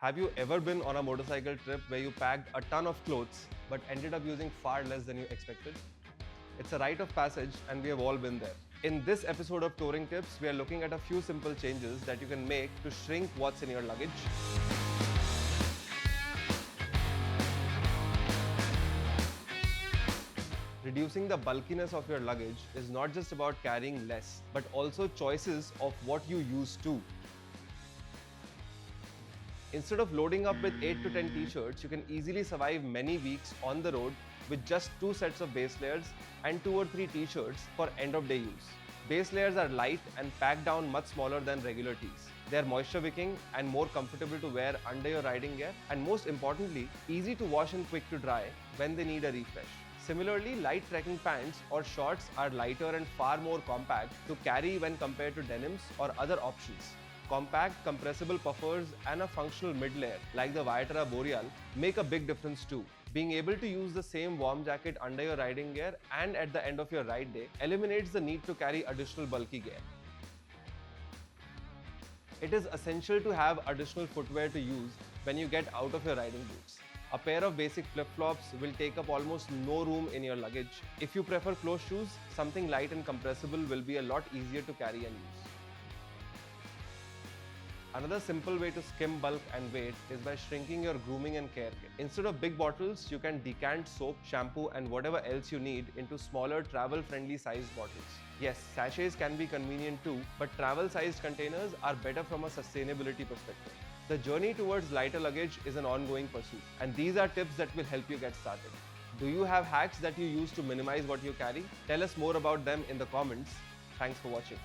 Have you ever been on a motorcycle trip where you packed a ton of clothes but ended up using far less than you expected? It's a rite of passage and we have all been there. In this episode of Touring Tips, we are looking at a few simple changes that you can make to shrink what's in your luggage. Reducing the bulkiness of your luggage is not just about carrying less, but also choices of what you use too. Instead of loading up with 8 to 10 t-shirts, you can easily survive many weeks on the road with just 2 sets of base layers and 2 or 3 t-shirts for end of day use. Base layers are light and packed down much smaller than regular tees. They are moisture wicking and more comfortable to wear under your riding gear, and most importantly, easy to wash and quick to dry when they need a refresh. Similarly, light trekking pants or shorts are lighter and far more compact to carry when compared to denims or other options. Compact, compressible puffers and a functional mid-layer like the ViaTerra Boreal make a big difference too. Being able to use the same warm jacket under your riding gear and at the end of your ride day eliminates the need to carry additional bulky gear. It is essential to have additional footwear to use when you get out of your riding boots. A pair of basic flip-flops will take up almost no room in your luggage. If you prefer closed shoes, something light and compressible will be a lot easier to carry and use. Another simple way to skim bulk and weight is by shrinking your grooming and care kit. Instead of big bottles, you can decant soap, shampoo and whatever else you need into smaller travel-friendly sized bottles. Yes, sachets can be convenient too, but travel-sized containers are better from a sustainability perspective. The journey towards lighter luggage is an ongoing pursuit, and these are tips that will help you get started. Do you have hacks that you use to minimize what you carry? Tell us more about them in the comments. Thanks for watching.